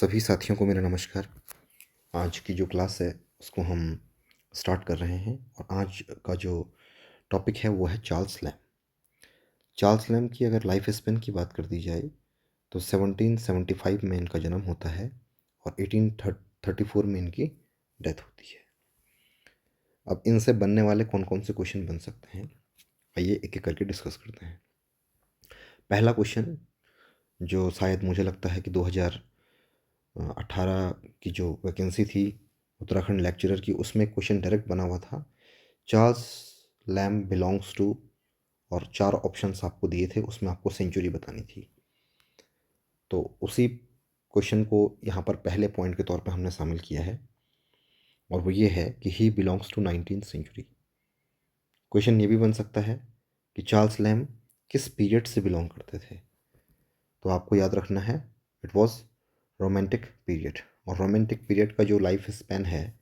सभी साथियों को मेरा नमस्कार। आज की जो क्लास है उसको हम स्टार्ट कर रहे हैं और आज का जो टॉपिक है वो है चार्ल्स लैम्ब। चार्ल्स लैम्ब की अगर लाइफ स्पेन की बात कर दी जाए तो 1775 में इनका जन्म होता है और 1834 में इनकी डेथ होती है। अब इनसे बनने वाले कौन कौन से क्वेश्चन बन सकते हैं, आइए एक एक करके डिस्कस करते हैं। पहला क्वेश्चन जो शायद मुझे लगता है कि 2018 की जो वैकेंसी थी उत्तराखंड लेक्चरर की, उसमें क्वेश्चन डायरेक्ट बना हुआ था, चार्ल्स लैम्ब बिलोंग्स टू, और 4 ऑप्शंस आपको दिए थे, उसमें आपको सेंचुरी बतानी थी। तो उसी क्वेश्चन को यहाँ पर पहले पॉइंट के तौर पे हमने शामिल किया है और वो ये है कि he belongs to 19th century. Question ये भी बन सकता है कि चार्ल्स लैम्ब किस पीरियड से बिलोंग करते थे। तो आपको याद रखना है इट वॉज रोमांटिक पीरियड, और रोमांटिक पीरियड का जो लाइफ स्पैन है,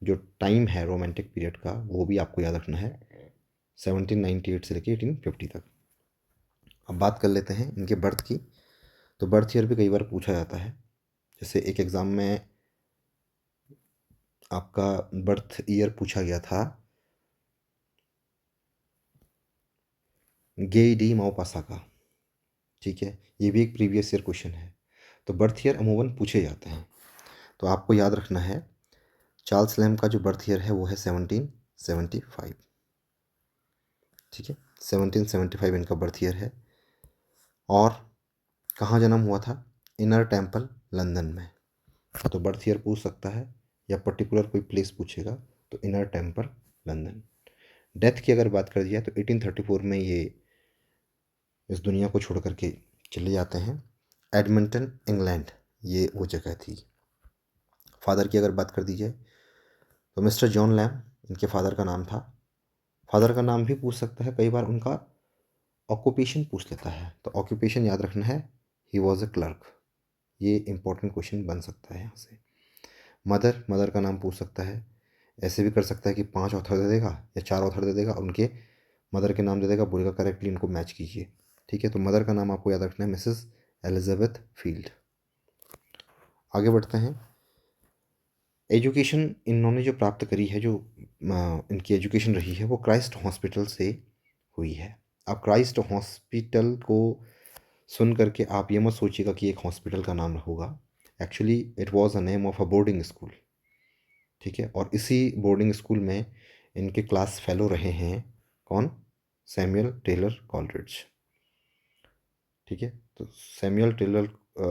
जो टाइम है रोमांटिक पीरियड का, वो भी आपको याद रखना है 1798 से लेकर 1850 तक। अब बात कर लेते हैं इनके बर्थ की। तो बर्थ ईयर भी कई बार पूछा जाता है, जैसे एक एग्ज़ाम में आपका बर्थ ईयर पूछा गया था गेई डी माओपासा का, ठीक है, ये भी एक प्रीवियस ईयर क्वेश्चन है। तो बर्थ ईयर अमूमन पूछे जाते हैं, तो आपको याद रखना है चार्ल्स लैम्ब का जो बर्थ ईयर है वो है 1775, ठीक है, 1775 इनका बर्थ ईयर है। और कहाँ जन्म हुआ था? इनर टेम्पल लंदन में। तो बर्थ ईयर पूछ सकता है या पर्टिकुलर कोई प्लेस पूछेगा तो इनर टेम्पल लंदन। डेथ की अगर बात कर दिया तो 1834 में ये इस दुनिया को छोड़ करके चले जाते हैं। एडमंटन इंग्लैंड ये वो जगह थी। फादर की अगर बात कर दी जाए तो मिस्टर जॉन लैम्ब इनके फादर का नाम था। फादर का नाम भी पूछ सकता है, कई बार उनका ऑक्यूपेशन पूछ लेता है, तो ऑक्यूपेशन याद रखना है, ही वॉज अ क्लर्क। ये इंपॉर्टेंट क्वेश्चन बन सकता है यहाँ से। मदर का नाम पूछ सकता है, ऐसे भी कर सकता है कि 5 ऑथर दे देगा या 4 ऑथर दे देगा, उनके मदर के नाम दे देगा, बोलेगा करेक्टली इनको मैच कीजिए, ठीक है। तो मदर का नाम आपको याद रखना है, मिसेस एलिजाबेथ फील्ड। आगे बढ़ते हैं। एजुकेशन इन्होंने जो प्राप्त करी है, जो इनकी एजुकेशन रही है, वो क्राइस्ट हॉस्पिटल से हुई है। अब क्राइस्ट हॉस्पिटल को सुन करके आप ये मत सोचिएगा कि एक हॉस्पिटल का नाम होगा, actually it was a name of a boarding school, ठीक है। और इसी बोर्डिंग स्कूल में इनके क्लास फेलो रहे हैं कौन? सैमुअल टेलर कॉलरिड्ज, ठीक है। तो Samuel Taylor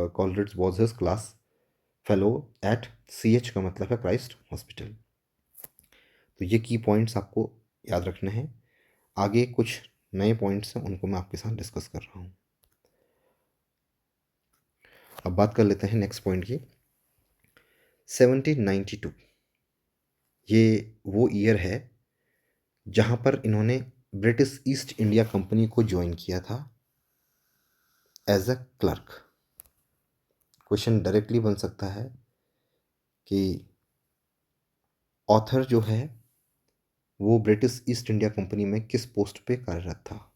Coleridge was his class fellow at CH का मतलब है क्राइस्ट हॉस्पिटल। तो ये की पॉइंट्स आपको याद रखने हैं। आगे कुछ नए पॉइंट्स हैं, उनको मैं आपके साथ डिस्कस कर रहा हूँ। अब बात कर लेते हैं नेक्स्ट पॉइंट की। 1792 ये वो ईयर है जहाँ पर इन्होंने ब्रिटिश ईस्ट इंडिया कंपनी को ज्वाइन किया था as a clerk. Question directly बन सकता है कि ऑथर जो है वो ब्रिटिश ईस्ट इंडिया कंपनी में किस पोस्ट पे कार्यरत था।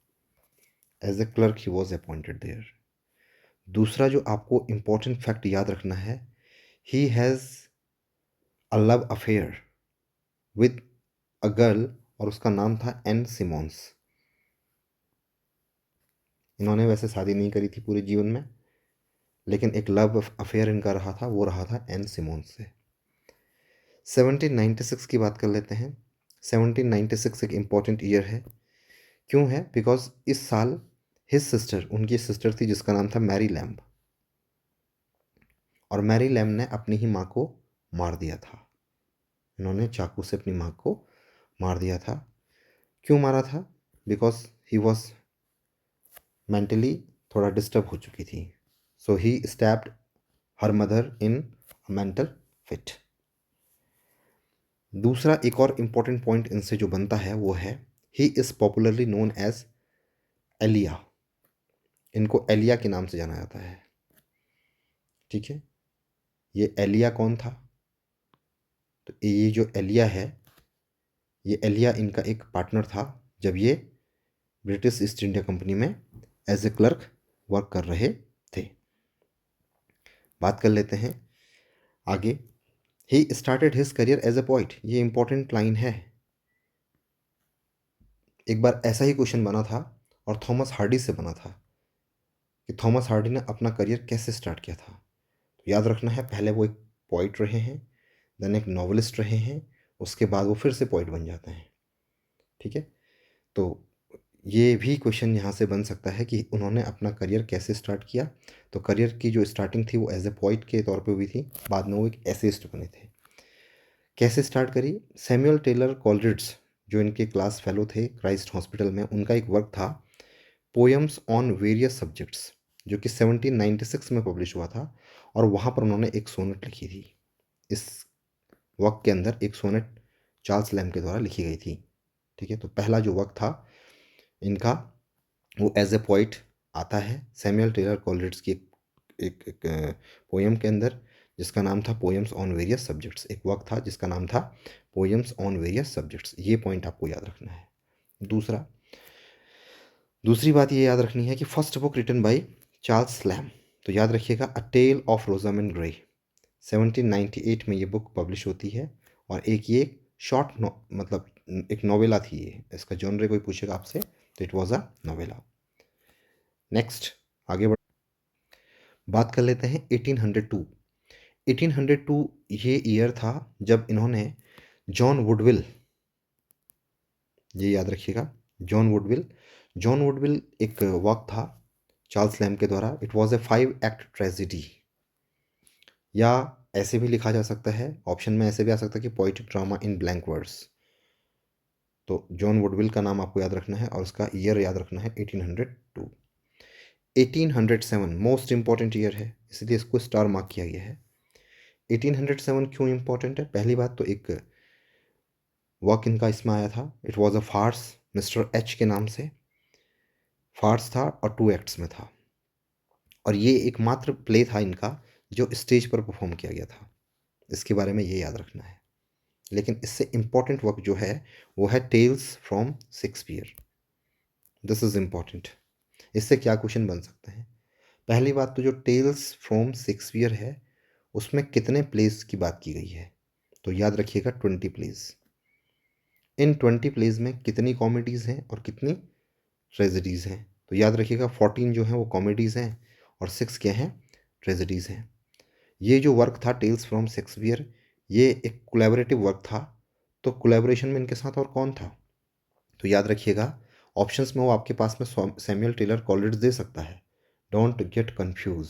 As a clerk he was appointed there. दूसरा जो आपको इम्पोर्टेंट फैक्ट याद रखना है, he has a love affair with a girl, और उसका नाम था एन सिमोन्स। इन्होंने वैसे शादी नहीं करी थी पूरे जीवन में, लेकिन एक लव अफेयर इनका रहा था, वो रहा था एन सिमोन्स से। 1796 की बात कर लेते हैं। 1796 एक इम्पॉर्टेंट ईयर है। क्यों है? बिकॉज इस साल हिज सिस्टर, उनकी सिस्टर थी जिसका नाम था मैरी लैम्ब, और मैरी लैम्ब ने अपनी ही माँ को मार दिया था। इन्होंने चाकू से अपनी माँ को मार दिया था। क्यों मारा था? बिकॉज ही वॉज मेंटली थोड़ा डिस्टर्ब हो चुकी थी, so he stabbed her mother in mental fit. दूसरा एक और इम्पॉर्टेंट पॉइंट इनसे जो बनता है वो है, he is popularly known as Elia. इनको एलिया के नाम से जाना जाता है, ठीक है। ये एलिया कौन था? तो ये जो एलिया है, ये एलिया इनका एक पार्टनर था जब ये ब्रिटिश ईस्ट इंडिया कंपनी में एज ए क्लर्क वर्क कर रहे थे। बात कर लेते हैं आगे, he started his career as a poet, ये इंपॉर्टेंट लाइन है। एक बार ऐसा ही क्वेश्चन बना था और थॉमस हार्डी से बना था कि थॉमस हार्डी ने अपना करियर कैसे स्टार्ट किया था। तो याद रखना है, पहले वो एक पोइट रहे हैं, देन एक नॉवलिस्ट रहे हैं, उसके बाद वो फिर से पोइट बन जाते हैं। ठीक है, तो ये भी क्वेश्चन यहाँ से बन सकता है कि उन्होंने अपना करियर कैसे स्टार्ट किया। तो करियर की जो स्टार्टिंग थी वो एज ए पोइट के तौर पे हुई थी, बाद में वो एक एसेइस्ट बने थे। कैसे स्टार्ट करी? सैमुअल टेलर कॉलरिड्ज, जो इनके क्लास फेलो थे क्राइस्ट हॉस्पिटल में, उनका एक वर्क था पोएम्स ऑन वेरियस सब्जेक्ट्स, जो कि 1796 में पब्लिश हुआ था, और वहाँ पर उन्होंने एक सोनेट लिखी थी। इस वर्क के अंदर एक सोनेट चार्ल्स लैम्ब के द्वारा लिखी गई थी। ठीक है, तो पहला जो वर्क था इनका वो एज ए पोइट आता है सैमुअल टेलर कॉलरिड्ज की एक पोएम के अंदर, जिसका नाम था पोएम्स ऑन वेरियस सब्जेक्ट्स। एक वर्क था जिसका नाम था पोएम्स ऑन वेरियस सब्जेक्ट्स। ये पॉइंट आपको याद रखना है। दूसरी बात ये याद रखनी है कि first book written by Charles Lamb, तो याद रखिएगा a tale of Rosamund Grey, 1798 में ये बुक पब्लिश होती है। और एक ये शॉर्ट मतलब एक नोवेला थी ये, इसका जॉनर कोई पूछेगा आपसे तो it was a novella. Next आगे बढ़ बात कर लेते हैं 1802। 1802 ये ईयर था जब इन्होंने जॉन वुडविल, ये याद रखिएगा, जॉन वुडविल एक वर्क था चार्ल्स लैम्ब के द्वारा। It was a 5 act tragedy, या ऐसे भी लिखा जा सकता है, ऑप्शन में ऐसे भी आ सकता है कि poetic drama in blank words. तो जॉन वुडविल का नाम आपको याद रखना है और उसका ईयर याद रखना है 1802। 1807 मोस्ट इंपॉर्टेंट ईयर है, इसलिए इसको स्टार मार्क किया गया है। 1807 क्यों इंपॉर्टेंट है? पहली बात तो एक वर्क इनका इसमें आया था, it was a farce, mister H के नाम से फार्स था और 2 एक्ट्स में था, और ये एकमात्र प्ले था इनका जो स्टेज पर परफॉर्म किया गया था। इसके बारे में ये याद रखना है। लेकिन इससे इम्पॉर्टेंट वर्क जो है वो है tales from Shakespeare. This is important. इससे क्या क्वेश्चन बन सकते हैं? पहली बात तो जो टेल्स फ्रॉम शेक्सपियर है उसमें कितने प्लेस की बात की गई है? तो याद रखिएगा 20 प्लेस। इन 20 प्लेज में कितनी कॉमेडीज़ हैं और कितनी ट्रेजेडीज़ हैं? तो याद रखिएगा 14 जो हैं वो कॉमेडीज़ हैं और 6 क्या हैं? ट्रेजेडीज़ हैं। ये जो वर्क था टेल्स फ्रॉम शेक्सपियर, ये एक कोलैबोरेटिव वर्क था। तो कोलैबोरेशन में इनके साथ और कौन था? तो याद रखिएगा ऑप्शंस में वो आपके पास में सैमुअल टेलर कॉलरिड्ज दे सकता है, डोंट गेट कंफ्यूज।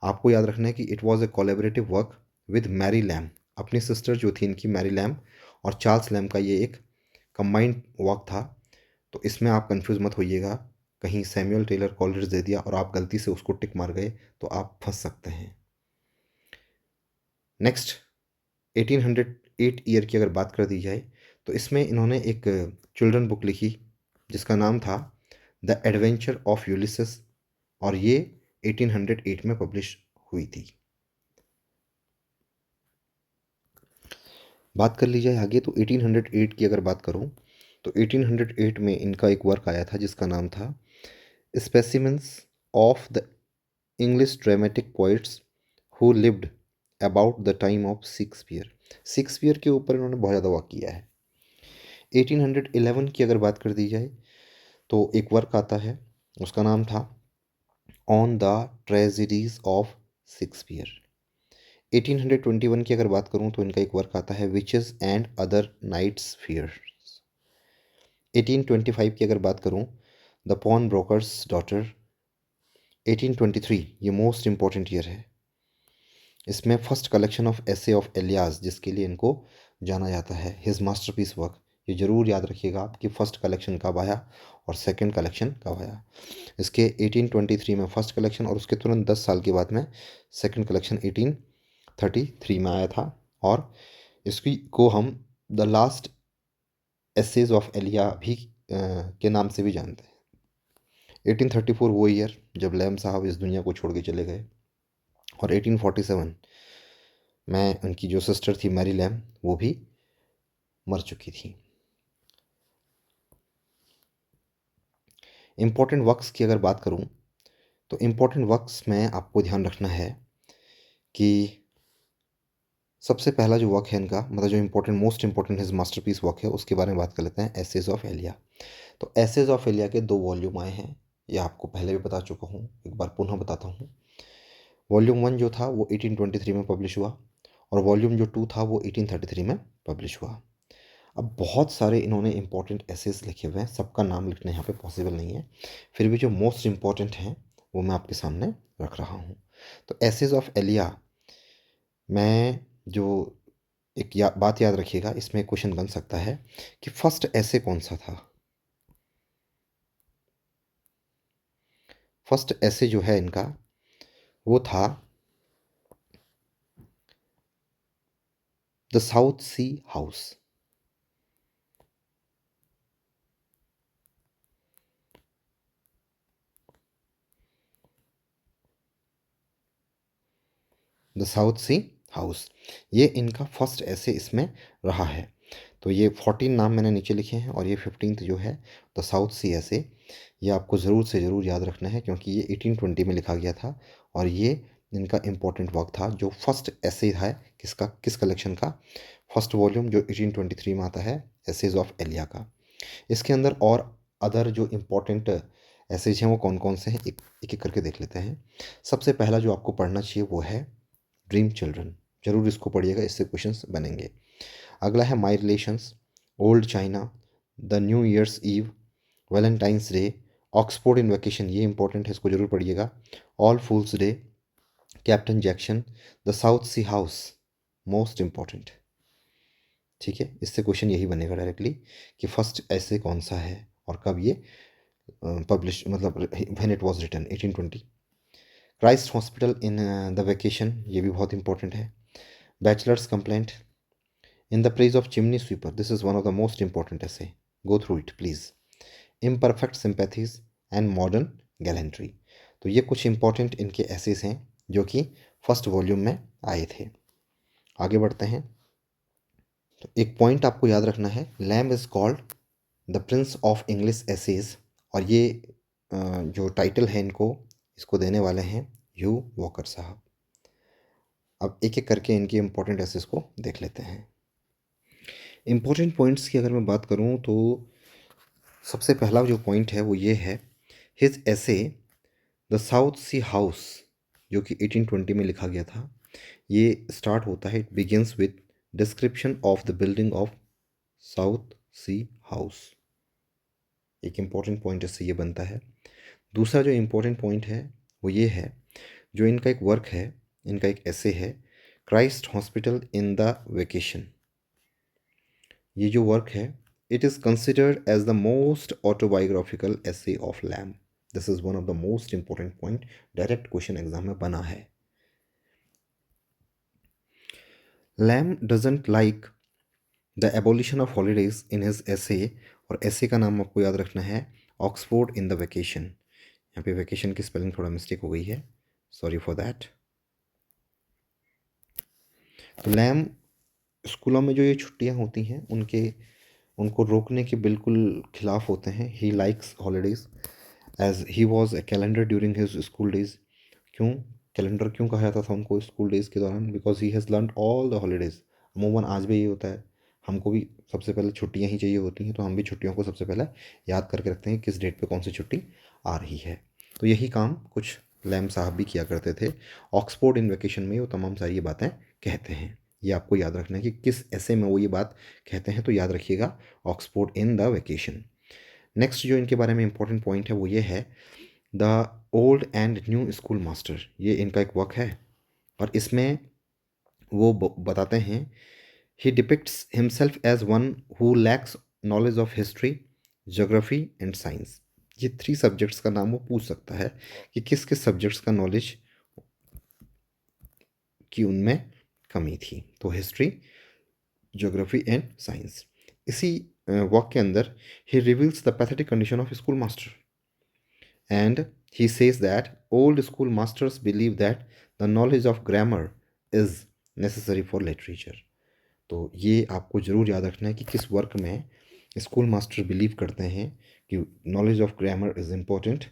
आपको याद रखना है कि it was a collaborative work with Mary Lamb, अपनी सिस्टर जो थी इनकी मैरी लैम्ब, और चार्ल्स लैम्ब का ये एक कंबाइंड वर्क था। तो इसमें आप कंफ्यूज मत होइएगा, कहीं सैमुअल टेलर कॉलरिड्ज दे दिया और आप गलती से उसको टिक मार गए तो आप फंस सकते हैं। नेक्स्ट 1808 ईयर की अगर बात कर दी जाए तो इसमें इन्होंने एक चिल्ड्रन बुक लिखी जिसका नाम था द एडवेंचर ऑफ यूलिसेस, और ये 1808 में पब्लिश हुई थी। बात कर ली जाए आगे तो 1808 की अगर बात करूं तो 1808 में इनका एक वर्क आया था जिसका नाम था specimens of the English dramatic poets who lived about the time of Shakespeare. Shakespeare के ऊपर इन्होंने बहुत ज़्यादा वर्क किया है। 1811 की अगर बात कर दी जाए तो एक वर्क आता है, उसका नाम था on the tragedies of Shakespeare. 1821 की अगर बात करूं तो इनका एक वर्क आता है witches and other night fears. 1825 की अगर बात करूं द पॉन ब्रोकर्स डॉटर। 1823 ये मोस्ट इंपॉर्टेंट ईयर है, इसमें first collection of essay of Elia's जिसके लिए इनको जाना जाता है, हिज मास्टरपीस वर्क। ये जरूर याद रखिएगा आपकी फर्स्ट कलेक्शन कब आया और सेकंड कलेक्शन कब आया। इसके 1823 में फर्स्ट कलेक्शन और उसके तुरंत 10 साल के बाद में सेकंड कलेक्शन 1833 में आया था, और इसकी को हम the last essays of Elia भी के नाम से भी जानते हैं। 1834 वो ईयर जब लैम साहब इस दुनिया को छोड़ के चले गए, और 1847 में उनकी जो सिस्टर थी मैरी लैम वो भी मर चुकी थी। इम्पोर्टेंट वर्क्स की अगर बात करूं तो इम्पोर्टेंट वर्क्स में आपको ध्यान रखना है कि सबसे पहला जो वर्क है इनका, मतलब जो important most important his masterpiece work है, उसके बारे में बात कर लेते हैं, एसेज ऑफ एलिया। तो एसेज ऑफ एलिया के 2 वॉल्यूम आए हैं, ये आपको पहले भी बता चुका हूँ, एक बार पुनः बताता हूँ। वॉल्यूम 1 जो था वो 1823 में पब्लिश हुआ, और वॉल्यूम जो 2 था वो 1833 में पब्लिश हुआ। अब बहुत सारे इन्होंने इंपॉर्टेंट एसेज लिखे हुए हैं, सबका नाम लिखना यहाँ पे पॉसिबल नहीं है, फिर भी जो मोस्ट इम्पॉर्टेंट हैं वो मैं आपके सामने रख रहा हूँ। तो एसेज ऑफ एलिया में जो बात याद रखिएगा, इसमें क्वेश्चन बन सकता है कि फर्स्ट ऐसे कौन सा था। फर्स्ट ऐसे जो है इनका वो था the South Sea House. The South Sea House, ये इनका फर्स्ट ऐसे इसमें रहा है। तो ये 14 नाम मैंने नीचे लिखे हैं, और ये 15th जो है द साउथ सी ऐसे, ये आपको ज़रूर से ज़रूर याद रखना है, क्योंकि ये 1820 में लिखा गया था, और ये इनका इम्पोर्टेंट वर्क था, जो फर्स्ट ऐसे है किसका, किस कलेक्शन का, फर्स्ट वॉल्यूम जो 1823 में आता है, एसेज ऑफ एलिया का। इसके अंदर और अदर जो इम्पोर्टेंट एसेज हैं वो कौन कौन से हैं, एक एक करके देख लेते हैं। सबसे पहला जो आपको पढ़ना चाहिए वो है ड्रीम चिल्ड्रन, जरूर इसको पढ़िएगा, इससे क्वेश्चंस बनेंगे। अगला है my relations, old china, the new year's eve, Valentine's day, Oxford in vacation, ये इंपॉर्टेंट है, इसको जरूर पढ़िएगा, all fools day, captain Jackson, the South Sea House, most important. ठीक है, इससे क्वेश्चन यही बनेगा डायरेक्टली कि फर्स्ट ऐसे कौन सा है और कब ये पब्लिश, मतलब when it was written, 1820। Christ Hospital in the vacation, ये भी बहुत इंपॉर्टेंट है। Bachelor's complaint, in the praise of chimney sweeper, this is one of the most important essay, go through it please. Imperfect sympathies and modern gallantry, तो ये कुछ important इनके S हैं जो कि फर्स्ट वॉल्यूम में आए थे। आगे बढ़ते हैं। तो एक पॉइंट आपको याद रखना है, Lamb is called the prince of English essays, और ये जो टाइटल है इनको, इसको देने वाले हैं ह्यू वॉकर साहब। अब एक एक करके इनके इंपॉर्टेंट एसेज को देख लेते हैं। इंपॉर्टेंट पॉइंट्स की अगर मैं बात करूं तो सबसे पहला जो पॉइंट है वो ये है, हिज ऐसे द साउथ सी हाउस, जो कि 1820 में लिखा गया था, ये स्टार्ट होता है, it begins with description of the building of South Sea House. एक इम्पॉर्टेंट पॉइंट इससे ये बनता है। दूसरा जो इम्पोर्टेंट पॉइंट है वो ये है, जो इनका एक वर्क है, इनका एक ऐसे है, Christ Hospital in the vacation. ये जो वर्क है, it is considered as the most autobiographical essay of Lamb. This is one of the most important point, direct question exam में बना है। Lamb doesn't like the abolition of holidays in his essay, और ऐसे का नाम आपको याद रखना है ऑक्सफोर्ड इन द वेकेशन। यहाँ पे वेकेशन की स्पेलिंग थोड़ा मिस्टेक हो गई है, सॉरी फॉर दैट। तो लैम्ब स्कूलों में जो ये छुट्टियां होती हैं उनको रोकने के बिल्कुल खिलाफ होते हैं। He likes holidays as he was a calendar during his school days. क्यों कैलेंडर क्यों कहा जाता था उनको स्कूल डेज के दौरान? Because he has learn all the holidays. अमूमन आज भी ये होता है, हमको भी सबसे पहले छुट्टियां ही चाहिए होती हैं, तो हम भी छुट्टियों को सबसे पहले याद करके रखते हैं किस डेट पे कौन सी छुट्टी आ रही है। तो यही काम कुछ लैम साहब भी किया करते थे। ऑक्सफोर्ड इन वेकेशन में वो तमाम सारी ये बातें कहते हैं। ये आपको याद रखना है कि किस ऐसे में वो ये बात कहते हैं, तो याद रखिएगा Oxford in the vacation. Next जो इनके बारे में इंपॉर्टेंट पॉइंट है वो ये है, the old and new school master, ये इनका एक वर्क है, और इसमें वो बताते हैं, he depicts himself as one who lacks knowledge of history, geography and science. ये 3 सब्जेक्ट्स का नाम वो पूछ सकता है कि किस किस सब्जेक्ट्स का नॉलेज की उनमें कमी थी। तो हिस्ट्री, ज्योग्राफी एंड साइंस। इसी वर्क के अंदर he reveals the pathetic condition of school master, and he says that old school masters believe that the knowledge of grammar is necessary for literature। तो ये आपको ज़रूर याद रखना है कि किस वर्क में स्कूल मास्टर बिलीव करते हैं कि knowledge of grammar is important,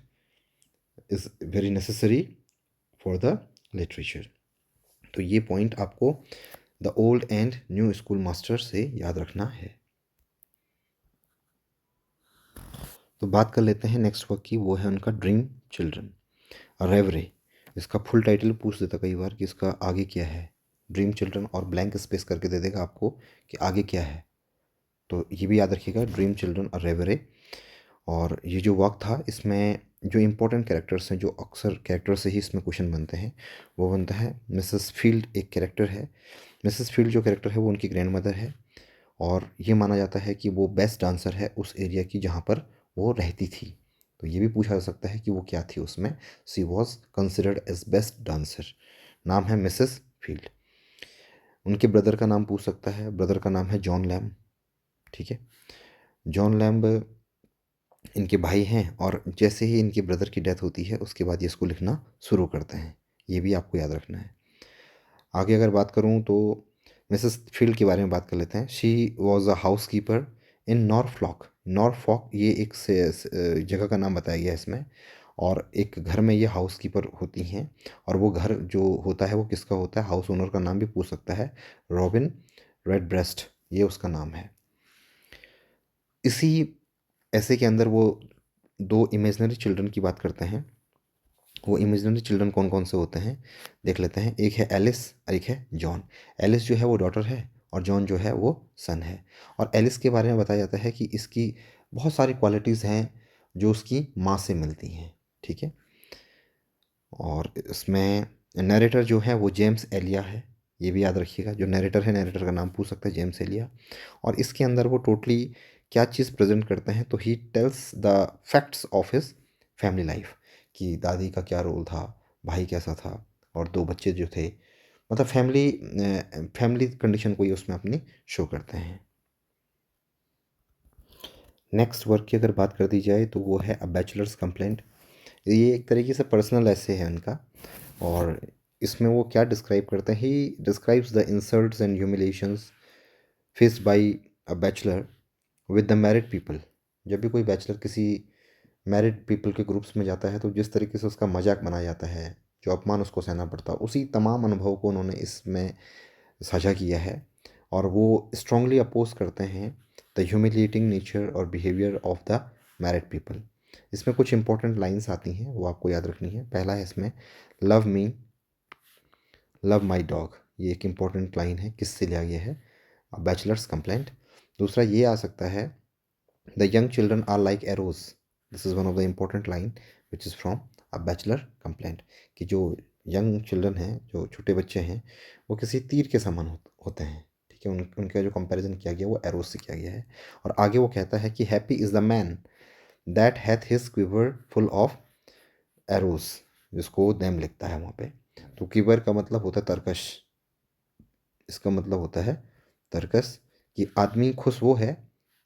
is very necessary for the literature. तो ये पॉइंट आपको the old and new school master से याद रखना है। तो बात कर लेते हैं नेक्स्ट वर्क की, वो है उनका ड्रीम चिल्ड्रन। रेवरे, इसका फुल टाइटल पूछ देता कई बार कि इसका आगे क्या है। ड्रीम चिल्ड्रन और ब्लैंक स्पेस करके दे देगा आपको कि आगे क्या है। तो ये भी याद रखिएगा, ड्रीम चिल्ड्रन और रेवरे। और ये जो वर्क था, इसमें जो इम्पोर्टेंट कैरेक्टर्स हैं, जो अक्सर कैरेक्टर से ही इसमें क्वेश्चन बनते हैं, वो बनता है मिसेस फील्ड। एक कैरेक्टर है मिसेस फील्ड, जो कैरेक्टर है वो उनकी ग्रैंड मदर है। और ये माना जाता है कि वो बेस्ट डांसर है उस एरिया की जहाँ पर वो रहती थी। तो ये भी पूछा जा सकता है कि वो क्या थी उसमें। She was considered as best dancer. नाम है मिसेस फील्ड। उनके ब्रदर का नाम पूछ सकता है, ब्रदर का नाम है जॉन लैम्ब। ठीक है, जॉन लैम्ब इनके भाई हैं, और जैसे ही इनके ब्रदर की डेथ होती है उसके बाद ये इसको लिखना शुरू करते हैं। ये भी आपको याद रखना है। आगे अगर बात करूँ तो मिसेस फील्ड के बारे में बात कर लेते हैं। She was a housekeeper in Norfolk. Norfolk ये एक जगह का नाम बताया गया है इसमें। और एक घर में ये हाउस कीपर होती हैं। और वो घर जो होता है वो किसका होता है, हाउस ओनर का नाम भी पूछ सकता है। रॉबिन रेडब्रेस्ट, ये उसका नाम है। इसी ऐसे के अंदर वो दो इमेजनरी चिल्ड्रन की बात करते हैं। वो इमेजिनरी चिल्ड्रन कौन कौन से होते हैं देख लेते हैं। एक है एलिस और एक है जॉन। एलिस जो है वो डॉटर है, और जॉन जो है वो सन है। और एलिस के बारे में बताया जाता है कि इसकी बहुत सारी क्वालिटीज़ हैं जो उसकी माँ से मिलती हैं। ठीक है, और इसमें नरेटर जो है वो जेम्स एलिया है। ये भी याद रखिएगा, जो नरेटर है, नरेटर का नाम पूछ सकते हैं, जेम्स एलिया। और इसके अंदर वो टोटली क्या चीज़ प्रेजेंट करते हैं, तो he tells the facts of his family life, कि दादी का क्या रोल था, भाई कैसा था, और दो बच्चे जो थे। मतलब फैमिली कंडीशन को ये उसमें अपनी शो करते हैं। नेक्स्ट वर्क की अगर बात कर दी जाए तो वो है अ बैचलर्स कंप्लेंट। ये एक तरीके से पर्सनल ऐसे है उनका। और इसमें वो क्या डिस्क्राइब करते हैं, he describes the insults and humiliations faced by a bachelor with the married people. जब भी कोई बैचलर किसी मैरिड पीपल के ग्रुप्स में जाता है तो जिस तरीके से उसका मजाक बनाया जाता है, जो अपमान उसको सहना पड़ता है, उसी तमाम अनुभव को उन्होंने इसमें साझा किया है। और वो स्ट्रांगली अपोज करते हैं द ह्यूमिलिएटिंग नेचर और behaviour of the married people. इसमें कुछ इंपॉर्टेंट लाइंस आती हैं, वो आपको याद रखनी है। पहला है इसमें, love me love my dog. ये एक इम्पॉर्टेंट लाइन है, किससे लिया गया है, बैचलर्स कंप्लेंट। दूसरा ये आ सकता है, the young children are like arrows. This is one of the important line which is from a bachelor complaint, कि जो यंग चिल्ड्रन हैं, जो छोटे बच्चे हैं, वो किसी तीर के समान होते हैं। ठीक है, उनका जो कंपैरिजन किया गया वो एरोज से किया गया है। और आगे वो कहता है कि happy is the man that hath his quiver full of arrows, जिसको देम लिखता है वहाँ पे। तो क्विवर का मतलब होता है तरकश। इसका मतलब होता है तरकस, कि आदमी खुश वो है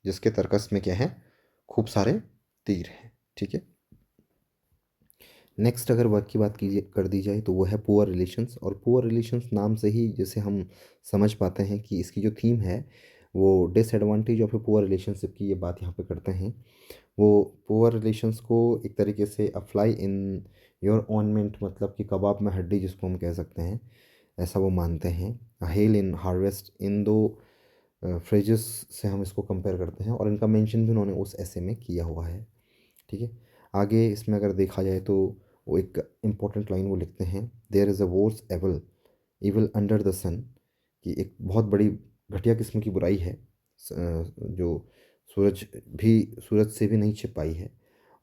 जिसके तरकस में क्या है, खूब सारे तीर हैं। ठीक है, नेक्स्ट अगर वर्क की बात कीजिए कर दी जाए तो वो है पुअर रिलेशंस। और पुअर रिलेशंस नाम से ही जैसे हम समझ पाते हैं कि इसकी जो थीम है वो disadvantage of a poor relationship की ये बात यहाँ पे करते हैं। वो पुअर रिलेशंस को एक तरीके से अप्लाई इन योर ऑनमेंट, मतलब कि कबाब में हड्डी जिसको हम कह सकते हैं, ऐसा वो मानते हैं। हेल इन हार्वेस्ट, इन दो फ्रेजेस से हम इसको कंपेयर करते हैं, और इनका मेंशन भी उन्होंने उस ऐसे में किया हुआ है। ठीक है, आगे इसमें अगर देखा जाए तो वो एक इम्पॉर्टेंट लाइन वो लिखते हैं, there is a worse evil evil under the sun, कि एक बहुत बड़ी घटिया किस्म की बुराई है जो सूरज भी सूरज से भी नहीं छिप पाई है।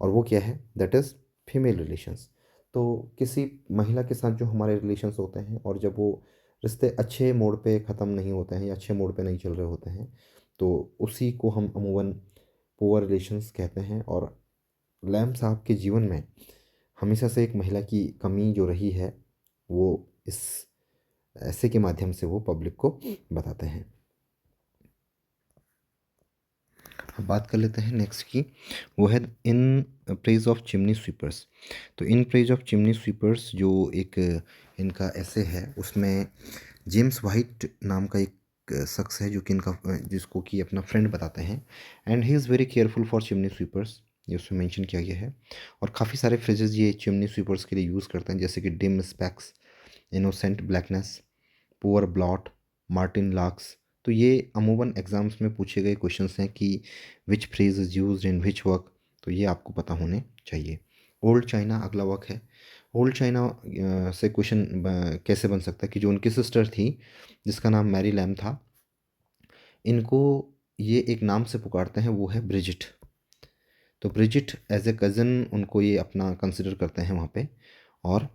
और वो क्या है, दैट इज़ फीमेल रिलेशंस। तो किसी महिला के साथ जो हमारे रिलेशंस होते हैं, और जब वो रिश्ते अच्छे मोड़ पे ख़त्म नहीं होते हैं या अच्छे मोड़ पे नहीं चल रहे होते हैं, तो उसी को हम अमूमन पुअर रिलेशंस कहते हैं। और लैम साहब के जीवन में हमेशा से एक महिला की कमी जो रही है, वो इस ऐसे के माध्यम से वो पब्लिक को बताते हैं। अब बात कर लेते हैं नेक्स्ट की, वो है in praise of chimney sweepers. तो in praise of chimney sweepers जो एक इनका ऐसे है, उसमें जेम्स वाइट नाम का एक शख्स है जो कि इनका जिसको कि अपना फ्रेंड बताते हैं। And he is very careful for chimney sweepers, ये उसमें मेंशन किया गया है। और काफ़ी सारे फ्रेजेस ये चिमनी स्वीपर्स के लिए यूज़ करते हैं, जैसे कि dim specs, innocent blackness, poor blot, Martin lakhs. तो ये अमूमन एग्ज़ाम्स में पूछे गए क्वेश्चंस हैं कि which phrase is used in which work, तो ये आपको पता होने चाहिए। ओल्ड चाइना अगला वर्क है। ओल्ड चाइना से क्वेश्चन कैसे बन सकता है कि जो उनकी सिस्टर थी जिसका नाम मैरी लैम था, इनको ये एक नाम से पुकारते हैं, वो है ब्रिजिट। तो ब्रिजिट एज ए कज़न उनको ये अपना कंसिडर करते हैं वहाँ पे। और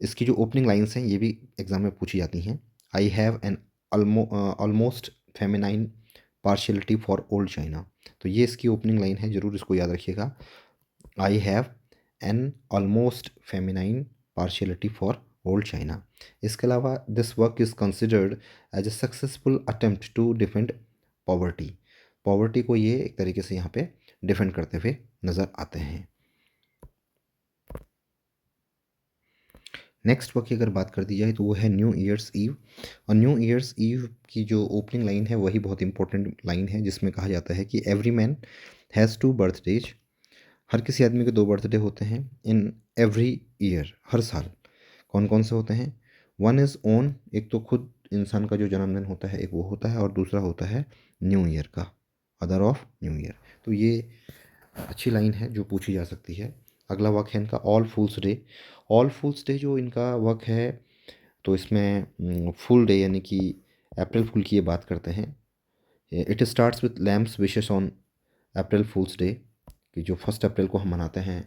इसकी जो ओपनिंग लाइंस हैं ये भी एग्ज़ाम में पूछी जाती हैं। आई have an almost feminine partiality for old China. तो ये इसकी ओपनिंग लाइन है, ज़रूर इसको याद रखिएगा। I have an almost feminine partiality for old china. इसके अलावा this work is considered as a successful attempt to defend poverty. Poverty को ये एक तरीके से यहाँ पे डिफेंड करते हुए नज़र आते हैं। नेक्स्ट वर्क की अगर बात कर दी जाए तो वो है न्यू ईयर्स ईव। और न्यू ईयर्स ईव की जो ओपनिंग लाइन है वही बहुत इंपॉर्टेंट लाइन है, जिसमें कहा जाता है कि every man has two birthdays. हर किसी आदमी के 2 बर्थडे होते हैं इन एवरी ईयर, हर साल। कौन कौन से होते हैं? वन इज़ ओन, एक तो खुद इंसान का जो जन्मदिन होता है एक वो होता है, और दूसरा होता है न्यू ईयर का, अदर ऑफ न्यू ईयर। तो ये अच्छी लाइन है जो पूछी जा सकती है। अगला वर्क है इनका all fools day. All fools day जो इनका वर्क है, तो इसमें फुल डे यानी कि अप्रैल फूल की ये बात करते हैं। It starts with Lamb's wishes on April fools day, कि जो 1 अप्रैल को हम मनाते हैं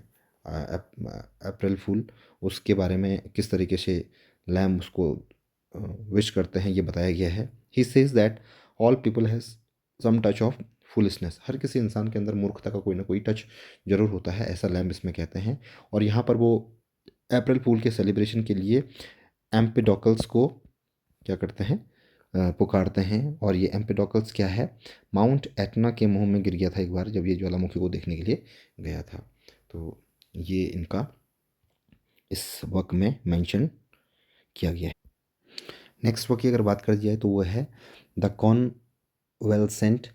अप्रैल फूल, उसके बारे में किस तरीके से लैम उसको विश करते हैं ये बताया गया है। He says that all people has some touch of foolishness. हर किसी इंसान के अंदर मूर्खता का कोई ना कोई टच जरूर होता है, ऐसा लैम्ब इसमें कहते हैं। और यहाँ पर वो अप्रैल फूल के सेलिब्रेशन के लिए एम्पेडोकल्स को क्या करते हैं, पुकारते हैं। और ये एम्पेडोकल्स क्या है? माउंट एटना के मुंह में गिर गया था एक बार जब ये ज्वालामुखी को देखने के लिए गया था। तो ये इनका इस वर्क में मेंशन किया गया है। नेक्स्ट वर्क की अगर बात कर दी जाए तो वो है द कॉन्वेलसेंट।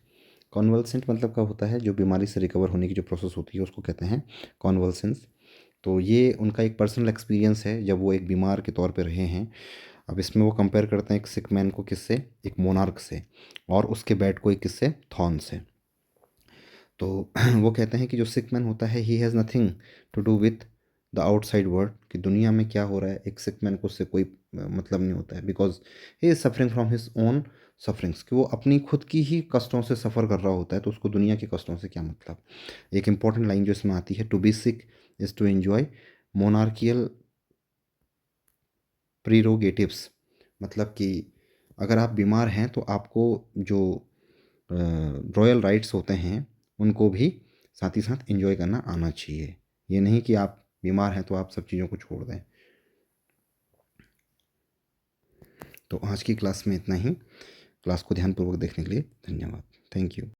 कॉन्वल्सेंट मतलब क्या होता है? जो बीमारी से रिकवर होने की जो प्रोसेस होती है उसको कहते हैं कॉन्वल्सेंस। तो ये उनका एक पर्सनल एक्सपीरियंस है जब वो एक बीमार के तौर पे रहे हैं। अब इसमें वो कंपेयर करते हैं एक सिक मैन को किससे? एक मोनार्क से, और उसके बैट को एक किससे? थॉर्न से। तो वो कहते हैं कि जो सिक मैन होता है he has nothing to do with the outside world, कि दुनिया में क्या हो रहा है एक सिक मैन को उससे कोई मतलब नहीं होता है, because he is suffering from his own sufferings, कि वो अपनी खुद की ही कष्टों से सफ़र कर रहा होता है, तो उसको दुनिया के कष्टों से क्या मतलब। एक इंपॉर्टेंट लाइन जो इसमें आती है, to be sick is to enjoy monarchical prerogatives. मतलब कि अगर आप बीमार हैं तो आपको जो रॉयल राइट्स होते हैं उनको भी साथ ही साथ एंजॉय करना आना चाहिए। ये नहीं कि आप बीमार हैं तो आप सब चीज़ों को छोड़ दें। तो आज की क्लास में इतना ही। क्लास को ध्यानपूर्वक देखने के लिए धन्यवाद। Thank you.